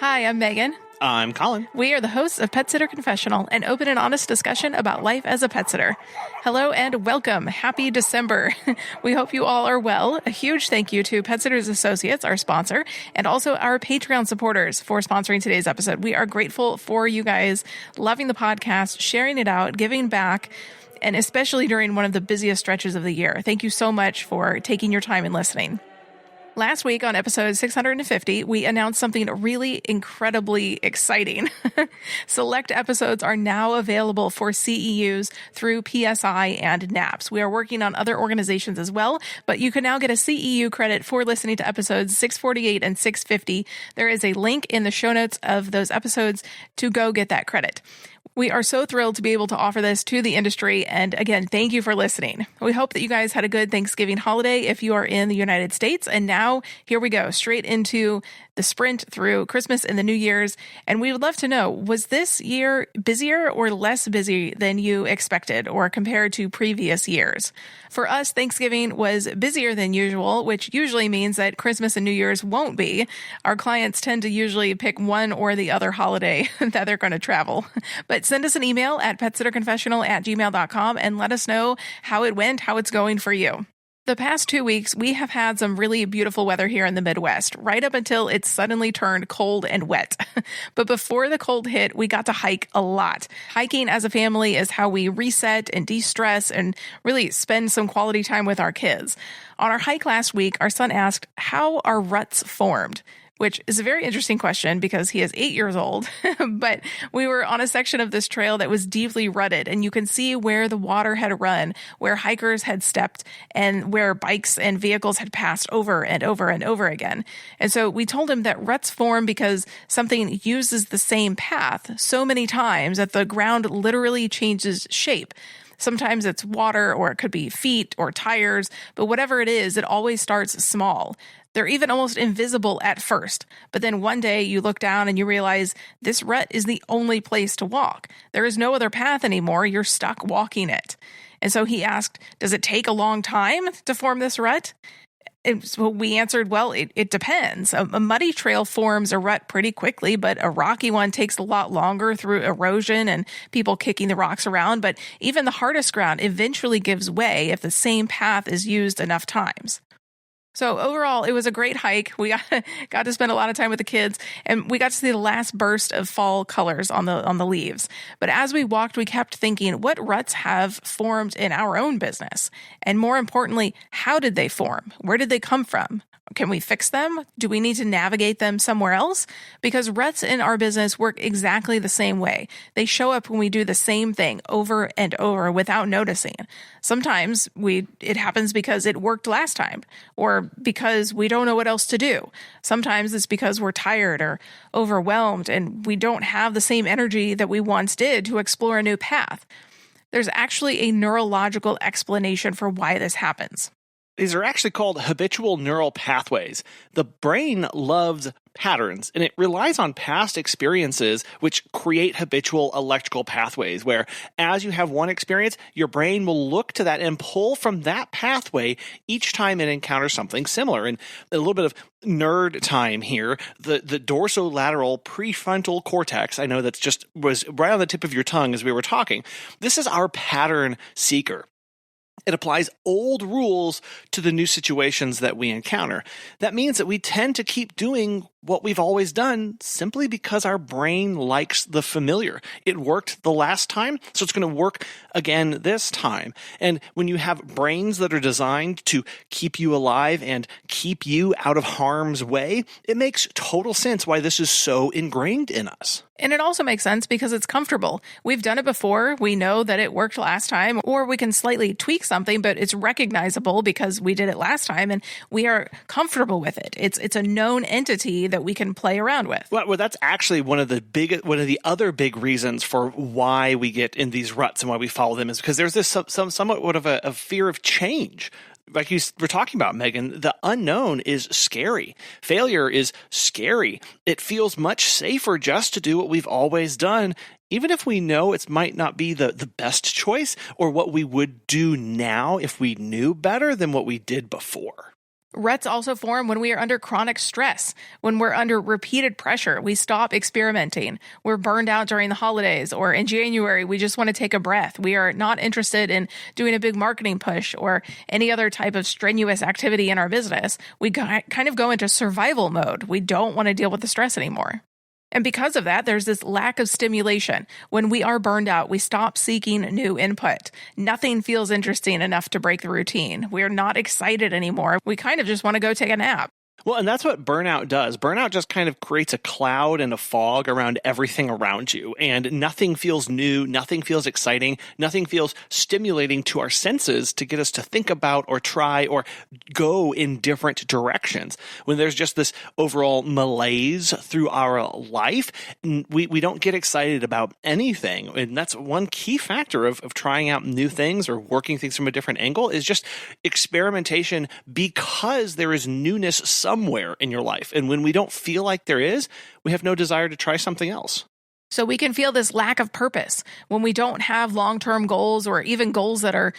Hi, I'm Megan. I'm Colin. We are the hosts of Pet Sitter Confessional, an open and honest discussion about life as a pet sitter. Hello and welcome. Happy December. We hope you all are well. A huge thank you to Pet Sitters Associates, our sponsor, and also our Patreon supporters for sponsoring today's episode. We are grateful for you guys loving the podcast, sharing it out, giving back, and especially during one of the busiest stretches of the year. Thank you so much for taking your time and listening. Last week on episode 650, we announced something really incredibly exciting. Select episodes are now available for CEUs through PSI and NAPS. We are working on other organizations as well, but you can now get a CEU credit for listening to episodes 648 and 650. There is a link in the show notes of those episodes to go get that credit. We are so thrilled to be able to offer this to the industry. And again, thank you for listening. We hope that you guys had a good Thanksgiving holiday if you are in the United States. And now here we go, straight into the sprint through Christmas and the New Year's. And we would love to know, was this year busier or less busy than you expected or compared to previous years? For us, Thanksgiving was busier than usual, which usually means that Christmas and New Year's won't be. Our clients tend to usually pick one or the other holiday that they're going to travel. But send us an email at petsitterconfessional@gmail.com and let us know how it went, how it's going for you. The past 2 weeks, we have had some really beautiful weather here in the Midwest, right up until it suddenly turned cold and wet. But before the cold hit, we got to hike a lot. Hiking as a family is how we reset and de-stress and really spend some quality time with our kids. On our hike last week, our son asked, how are ruts formed? Which is a very interesting question because he is 8 years old, but we were on a section of this trail that was deeply rutted, and you can see where the water had run, where hikers had stepped, and where bikes and vehicles had passed over and over and over again. And so we told him that ruts form because something uses the same path so many times that the ground literally changes shape. Sometimes it's water, or it could be feet or tires, but whatever it is, it always starts small. They're even almost invisible at first, but then one day you look down and you realize this rut is the only place to walk. There is no other path anymore. You're stuck walking it. And so he asked, does it take a long time to form this rut? And so we answered, well, it depends. A muddy trail forms a rut pretty quickly, but a rocky one takes a lot longer through erosion and people kicking the rocks around. But even the hardest ground eventually gives way if the same path is used enough times. So overall, it was a great hike. We got to spend a lot of time with the kids, and we got to see the last burst of fall colors on the leaves. But as we walked, we kept thinking, what ruts have formed in our own business? And more importantly, how did they form? Where did they come from? Can we fix them? Do we need to navigate them somewhere else? Because ruts in our business work exactly the same way. They show up when we do the same thing over and over without noticing. Sometimes it happens because it worked last time, or because we don't know what else to do. Sometimes it's because we're tired or overwhelmed and we don't have the same energy that we once did to explore a new path. There's actually a neurological explanation for why this happens. These are actually called habitual neural pathways. The brain loves patterns, and it relies on past experiences which create habitual electrical pathways, where as you have one experience, your brain will look to that and pull from that pathway each time it encounters something similar. And a little bit of nerd time here, the dorsolateral prefrontal cortex, I know that was right on the tip of your tongue as we were talking. This is our pattern seeker. It applies old rules to the new situations that we encounter. That means that we tend to keep doing what we've always done simply because our brain likes the familiar. It worked the last time, so it's going to work again this time. And when you have brains that are designed to keep you alive and keep you out of harm's way, it makes total sense why this is so ingrained in us. And it also makes sense because it's comfortable. We've done it before. We know that it worked last time, or we can slightly tweak something, but it's recognizable because we did it last time and we are comfortable with it. It's a known entity that we can play around with. Well, that's actually one of the other big reasons for why we get in these ruts and why we follow them, is because there's this somewhat of a fear of change. Like you were talking about, Megan, the unknown is scary. Failure is scary. It feels much safer just to do what we've always done, even if we know it might not be the best choice or what we would do now if we knew better than what we did before. Ruts also form when we are under chronic stress. When we're under repeated pressure, we stop experimenting. We're burned out during the holidays, or in January, we just want to take a breath. We are not interested in doing a big marketing push or any other type of strenuous activity in our business. We kind of go into survival mode. We don't want to deal with the stress anymore. And because of that, there's this lack of stimulation. When we are burned out, we stop seeking new input. Nothing feels interesting enough to break the routine. We're not excited anymore. We kind of just want to go take a nap. Well, and that's what burnout does. Burnout just kind of creates a cloud and a fog around everything around you, and nothing feels new, nothing feels exciting, nothing feels stimulating to our senses to get us to think about or try or go in different directions. When there's just this overall malaise through our life, we don't get excited about anything. And that's one key factor of trying out new things or working things from a different angle is just experimentation, because there is newness somewhere in your life. And when we don't feel like there is, we have no desire to try something else. So we can feel this lack of purpose when we don't have long-term goals or even goals that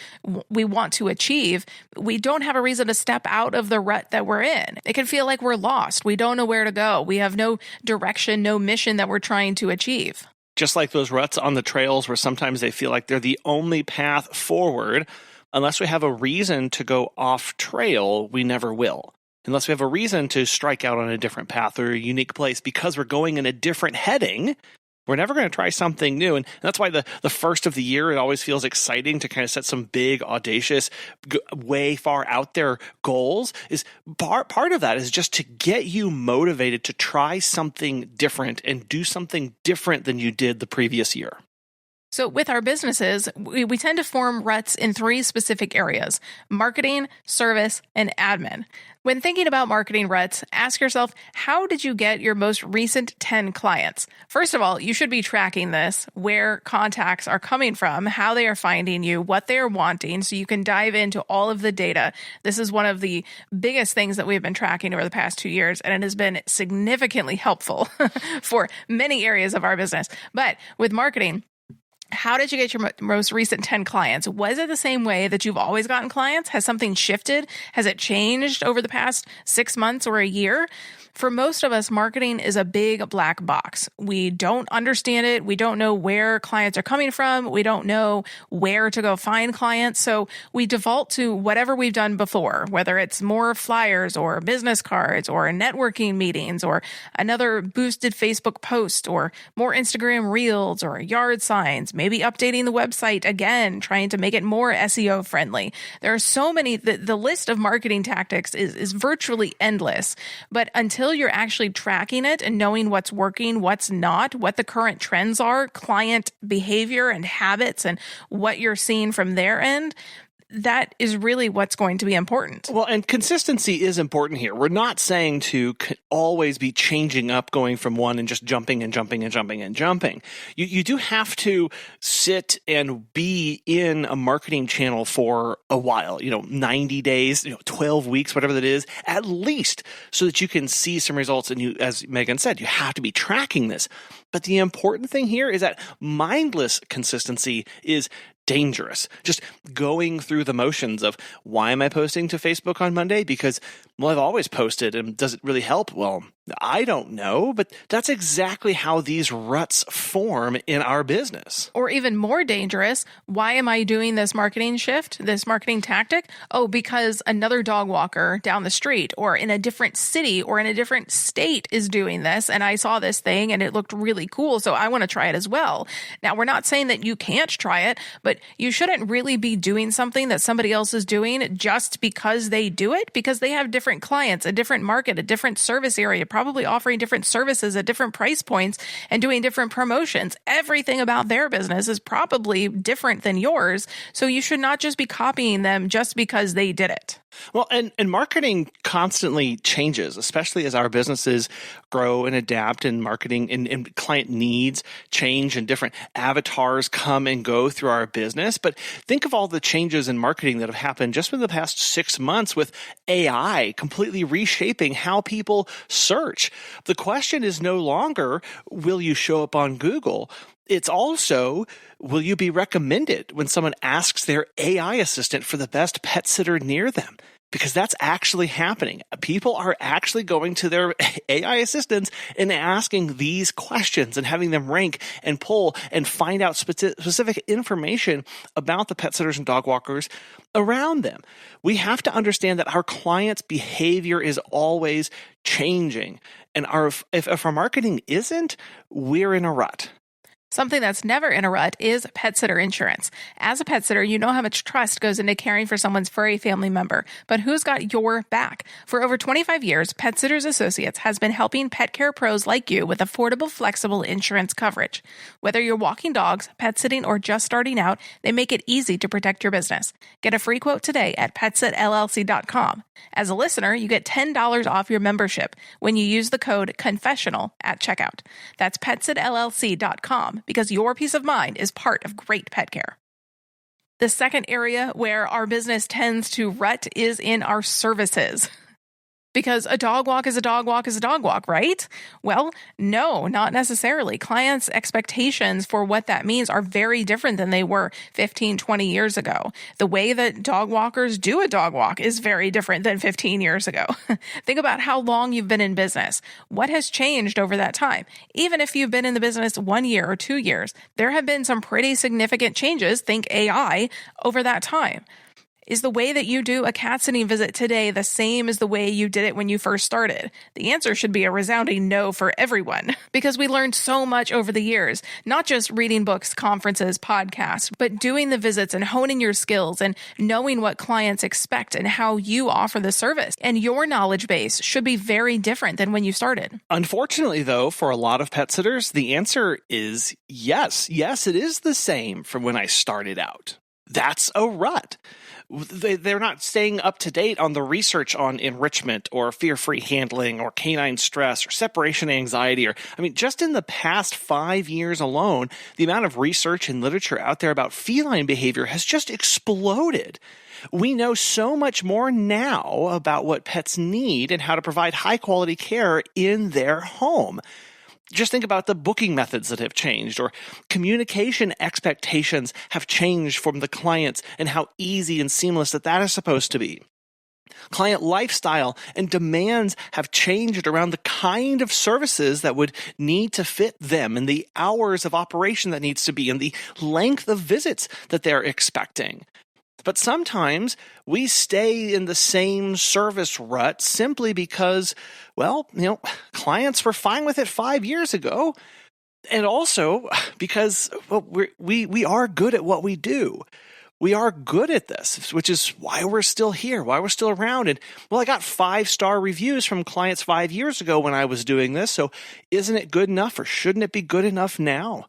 we want to achieve. We don't have a reason to step out of the rut that we're in. It can feel like we're lost. We don't know where to go. We have no direction, no mission that we're trying to achieve. Just like those ruts on the trails where sometimes they feel like they're the only path forward, unless we have a reason to go off trail, we never will. Unless we have a reason to strike out on a different path or a unique place because we're going in a different heading, we're never going to try something new. And that's why the first of the year, it always feels exciting to kind of set some big, audacious, way far out there goals. Is part of that is just to get you motivated to try something different and do something different than you did the previous year. So with our businesses, we tend to form ruts in 3 specific areas: marketing, service, and admin. When thinking about marketing ruts, ask yourself, how did you get your most recent 10 clients? First of all, you should be tracking this, where contacts are coming from, how they are finding you, what they are wanting, so you can dive into all of the data. This is one of the biggest things that we've been tracking over the past 2 years, and it has been significantly helpful for many areas of our business. But with marketing, how did you get your most recent 10 clients? Was it the same way that you've always gotten clients? Has something shifted? Has it changed over the past 6 months or a year? For most of us, marketing is a big black box. We don't understand it. We don't know where clients are coming from. We don't know where to go find clients. So we default to whatever we've done before, whether it's more flyers or business cards or networking meetings or another boosted Facebook post or more Instagram reels or yard signs, maybe updating the website again, trying to make it more SEO friendly. There are so many, the list of marketing tactics is virtually endless. But until you're actually tracking it and knowing what's working, what's not, what the current trends are, client behavior and habits, and what you're seeing from their end, that is really what's going to be important. Well, and consistency is important here. We're not saying to always be changing up, going from one and just jumping and jumping and jumping and jumping. You do have to sit and be in a marketing channel for a while, 90 days, 12 weeks, whatever that is, at least, so that you can see some results. And you, as Megan said, you have to be tracking this. But the important thing here is that mindless consistency is dangerous. Just going through the motions of, why am I posting to Facebook on Monday? Because, I've always posted, and does it really help? Well, I don't know, but that's exactly how these ruts form in our business. Or even more dangerous, why am I doing this marketing shift, this marketing tactic? Oh, because another dog walker down the street or in a different city or in a different state is doing this, and I saw this thing and it looked really cool, so I want to try it as well. Now, we're not saying that you can't try it, but you shouldn't really be doing something that somebody else is doing just because they do it, because they have different clients, a different market, a different service area, probably offering different services at different price points and doing different promotions. Everything about their business is probably different than yours. So you should not just be copying them just because they did it. Well, and marketing constantly changes, especially as our businesses grow and adapt, and marketing and client needs change, and different avatars come and go through our business. But think of all the changes in marketing that have happened just in the past 6 months with AI completely reshaping how people search. The question is no longer, will you show up on Google? It's also, will you be recommended when someone asks their AI assistant for the best pet sitter near them? because that's actually happening. People are actually going to their AI assistants and asking these questions and having them rank and pull and find out specific information about the pet sitters and dog walkers around them. We have to understand that our clients' behavior is always changing. And if our marketing isn't, we're in a rut. Something that's never in a rut is pet sitter insurance. As a pet sitter, you know how much trust goes into caring for someone's furry family member, but who's got your back? For over 25 years, Pet Sitters Associates has been helping pet care pros like you with affordable, flexible insurance coverage. Whether you're walking dogs, pet sitting, or just starting out, they make it easy to protect your business. Get a free quote today at PetSitLLC.com. As a listener, you get $10 off your membership when you use the code Confessional at checkout. That's PetSitLLC.com. Because your peace of mind is part of great pet care. The second area where our business tends to rut is in our services. Because a dog walk is a dog walk is a dog walk, right? Well, no, not necessarily. Clients' expectations for what that means are very different than they were 15, 20 years ago. The way that dog walkers do a dog walk is very different than 15 years ago. Think about how long you've been in business. What has changed over that time? Even if you've been in the business 1 year or 2 years, there have been some pretty significant changes, think AI, over that time. Is the way that you do a cat sitting visit today the same as the way you did it when you first started? The answer should be a resounding no for everyone, because we learned so much over the years, not just reading books, conferences, podcasts, but doing the visits and honing your skills and knowing what clients expect and how you offer the service. And your knowledge base should be very different than when you started. Unfortunately, though, for a lot of pet sitters, the answer is yes. Yes, it is the same from when I started out. That's a rut. They're not staying up to date on the research on enrichment or fear-free handling or canine stress or separation anxiety. Just in the past 5 years alone, the amount of research and literature out there about feline behavior has just exploded. We know so much more now about what pets need and how to provide high-quality care in their home. Just think about the booking methods that have changed, or communication expectations have changed from the clients and how easy and seamless that is supposed to be. Client lifestyle and demands have changed around the kind of services that would need to fit them and the hours of operation that needs to be and the length of visits that they're expecting. But sometimes we stay in the same service rut simply because, clients were fine with it 5 years ago. And also because we are good at what we do. We are good at this, which is why we're still here, why we're still around. And I got 5-star reviews from clients 5 years ago when I was doing this. So isn't it good enough, or shouldn't it be good enough now?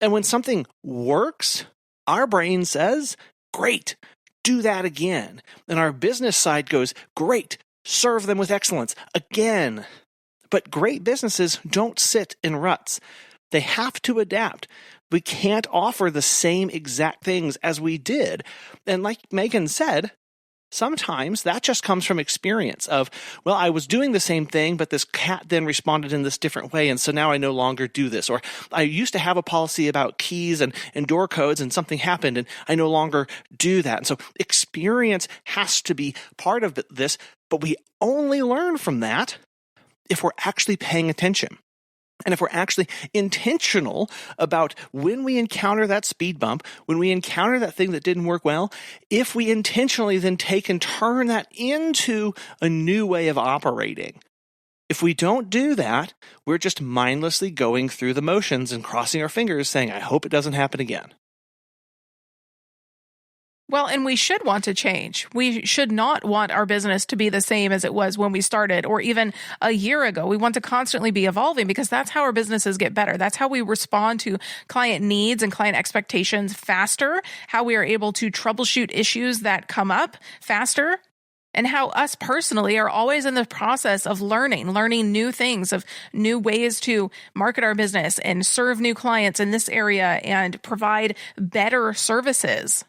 And when something works, our brain says, great, do that again. And our business side goes, great, serve them with excellence again. But great businesses don't sit in ruts. They have to adapt. We can't offer the same exact things as we did. And like Megan said, sometimes that just comes from experience of, I was doing the same thing, but this cat then responded in this different way, and so now I no longer do this. Or I used to have a policy about keys and door codes, and something happened, and I no longer do that. And so experience has to be part of this, but we only learn from that if we're actually paying attention. And if we're actually intentional about when we encounter that speed bump, when we encounter that thing that didn't work well, if we intentionally then take and turn that into a new way of operating. If we don't do that, we're just mindlessly going through the motions and crossing our fingers saying, I hope it doesn't happen again. Well, and we should want to change. We should not want our business to be the same as it was when we started or even a year ago. We want to constantly be evolving because that's how our businesses get better. That's how we respond to client needs and client expectations faster, how we are able to troubleshoot issues that come up faster, and how us personally are always in the process of learning new things, of new ways to market our business and serve new clients in this area and provide better services.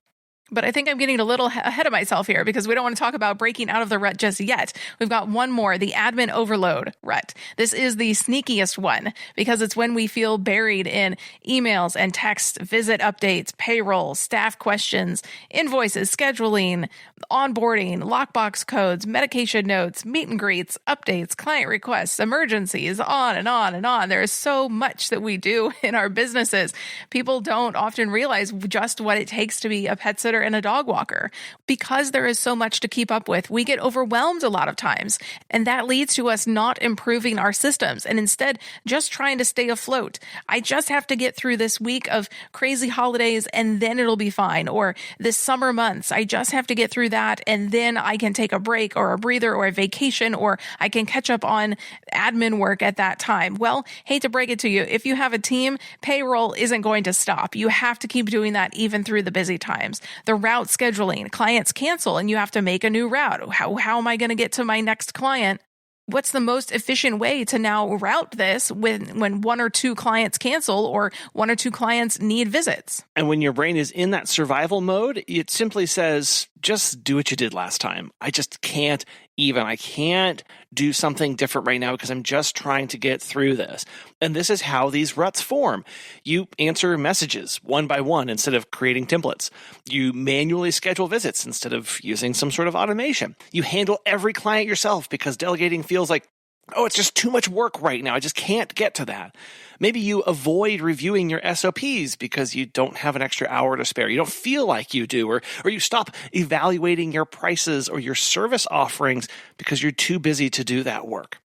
But I think I'm getting a little ahead of myself here because we don't want to talk about breaking out of the rut just yet. We've got one more, the admin overload rut. This is the sneakiest one because it's when we feel buried in emails and texts, visit updates, payroll, staff questions, invoices, scheduling, onboarding, lockbox codes, medication notes, meet and greets, updates, client requests, emergencies, on and on and on. There is so much that we do in our businesses. People don't often realize just what it takes to be a pet sitter and a dog walker. Because there is so much to keep up with, we get overwhelmed a lot of times. And that leads to us not improving our systems and instead just trying to stay afloat. I just have to get through this week of crazy holidays and then it'll be fine. Or this summer months, I just have to get through that and then I can take a break or a breather or a vacation or I can catch up on admin work at that time. Well, hate to break it to you, if you have a team, payroll isn't going to stop. You have to keep doing that even through the busy times. The route scheduling, clients cancel and you have to make a new route. How am I going to get to my next client? What's the most efficient way to now route this when one or two clients cancel or one or two clients need visits? And when your brain is in that survival mode, it simply says, just do what you did last time. I just can't I can't do something different right now because I'm just trying to get through this. And this is how these ruts form. You answer messages one by one instead of creating templates. You manually schedule visits instead of using some sort of automation. You handle every client yourself because delegating feels like, oh, it's just too much work right now. I just can't get to that. Maybe you avoid reviewing your SOPs because you don't have an extra hour to spare. You don't feel like you do, or you stop evaluating your prices or your service offerings because you're too busy to do that work.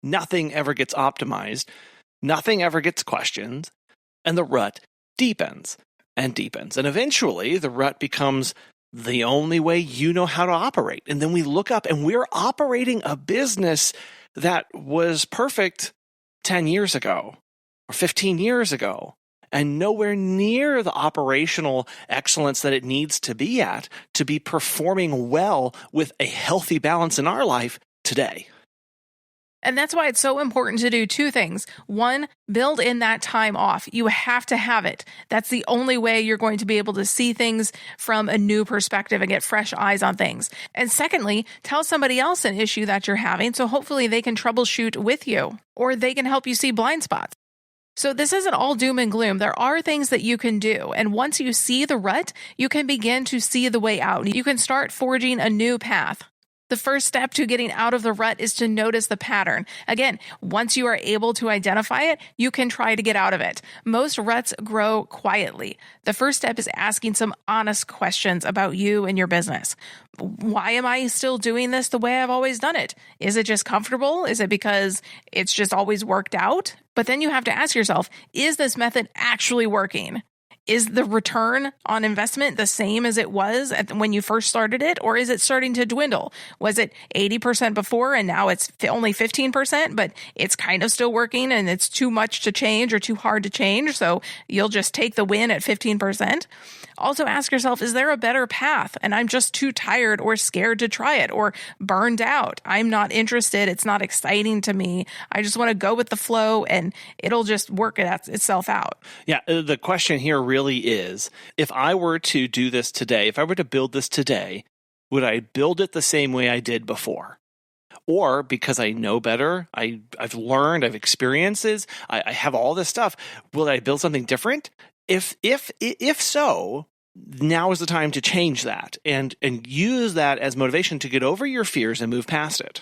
Nothing ever gets optimized. Nothing ever gets questioned. And the rut deepens and deepens. And eventually the rut becomes the only way you know how to operate. And then we look up and we're operating a business that was perfect 10 years ago or 15 years ago and nowhere near the operational excellence that it needs to be at to be performing well with a healthy balance in our life today. And that's why it's so important to do two things. One, build in that time off. You have to have it. That's the only way you're going to be able to see things from a new perspective and get fresh eyes on things. And secondly, tell somebody else an issue that you're having so hopefully they can troubleshoot with you or they can help you see blind spots. So this isn't all doom and gloom. There are things that you can do. And once you see the rut, you can begin to see the way out. You can start forging a new path. The first step to getting out of the rut is to notice the pattern. Again, once you are able to identify it, you can try to get out of it. Most ruts grow quietly. The first step is asking some honest questions about you and your business. Why am I still doing this the way I've always done it? Is it just comfortable? Is it because it's just always worked out? But then you have to ask yourself, is this method actually working? Is the return on investment the same as it was when you first started it, or is it starting to dwindle? Was it 80% before and now it's only 15%, but it's kind of still working and it's too much to change or too hard to change, so you'll just take the win at 15%? Also ask yourself, is there a better path and I'm just too tired or scared to try it or burned out? I'm not interested. It's not exciting to me. I just want to go with the flow and it'll just work itself out. Yeah, the question here really is, if I were to do this today, if I were to build this today, would I build it the same way I did before? Or because I know better, I've learned, I've experiences, I have all this stuff, will I build something different? If so, now is the time to change that and use that as motivation to get over your fears and move past it.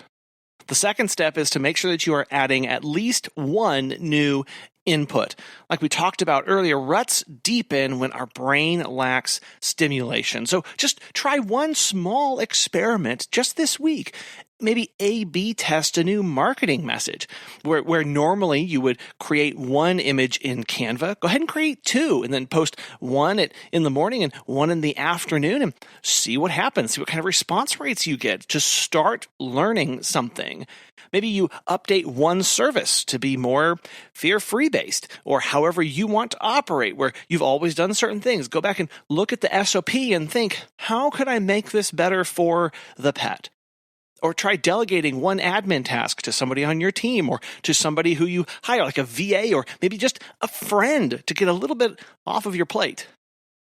The second step is to make sure that you are adding at least one new input. Like we talked about earlier, ruts deepen when our brain lacks stimulation. So just try one small experiment just this week. Maybe A/B test a new marketing message where normally you would create one image in Canva. Go ahead and create two and then post one in the morning and one in the afternoon and see what happens. See what kind of response rates you get. Just start learning something. Maybe you update one service to be more fear-free based or however you want to operate where you've always done certain things. Go back and look at the SOP and think, how could I make this better for the pet? Or try delegating one admin task to somebody on your team or to somebody who you hire, like a VA or maybe just a friend to get a little bit off of your plate.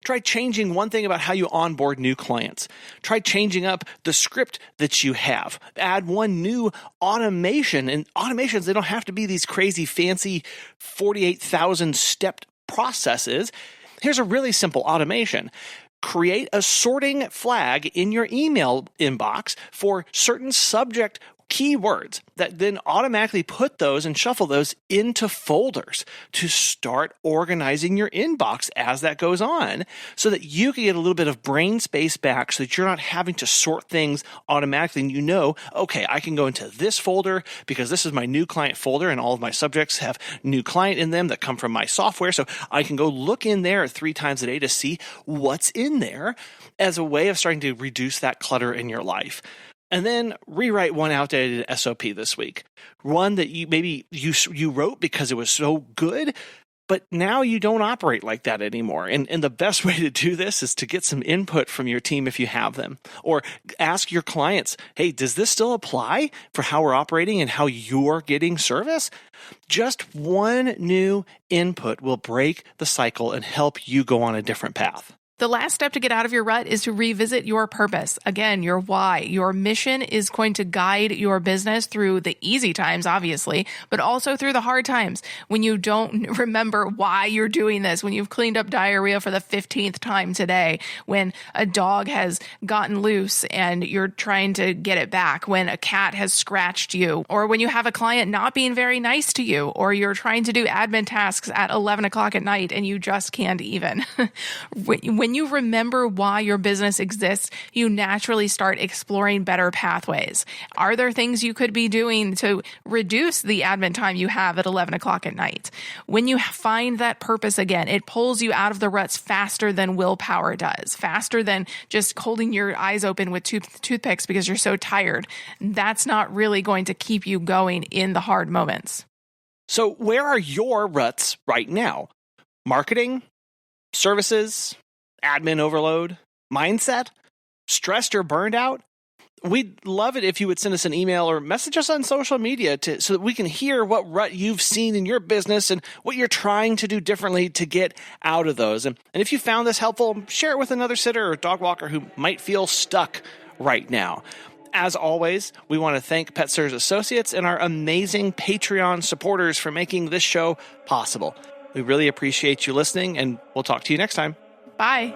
Try changing one thing about how you onboard new clients. Try changing up the script that you have. Add one new automation. And automations, they don't have to be these crazy, fancy 48,000 stepped processes. Here's a really simple automation. Create a sorting flag in your email inbox for certain subject keywords that then automatically put those and shuffle those into folders to start organizing your inbox as that goes on so that you can get a little bit of brain space back so that you're not having to sort things automatically. And you know, okay, I can go into this folder because this is my new client folder and all of my subjects have new client in them that come from my software. So I can go look in there 3 times a day to see what's in there as a way of starting to reduce that clutter in your life. And then rewrite one outdated SOP this week. One that you wrote because it was so good, but now you don't operate like that anymore. And the best way to do this is to get some input from your team if you have them. Or ask your clients, hey, does this still apply for how we're operating and how you're getting service? Just one new input will break the cycle and help you go on a different path. The last step to get out of your rut is to revisit your purpose. Again, your why. Your mission is going to guide your business through the easy times, obviously, but also through the hard times when you don't remember why you're doing this, when you've cleaned up diarrhea for the 15th time today, when a dog has gotten loose and you're trying to get it back, when a cat has scratched you, or when you have a client not being very nice to you, or you're trying to do admin tasks at 11 o'clock at night and you just can't even. When you remember why your business exists, you naturally start exploring better pathways. Are there things you could be doing to reduce the admin time you have at 11 o'clock at night? When you find that purpose again, it pulls you out of the ruts faster than willpower does, faster than just holding your eyes open with toothpicks because you're so tired. That's not really going to keep you going in the hard moments. So where are your ruts right now? Marketing? Services? Admin overload, mindset, stressed or burned out? We'd love it if you would send us an email or message us on social media so that we can hear what rut you've seen in your business and what you're trying to do differently to get out of those. And if you found this helpful, share it with another sitter or dog walker who might feel stuck right now. As always, we want to thank PetSitters Associates and our amazing Patreon supporters for making this show possible. We really appreciate you listening, and we'll talk to you next time. Bye.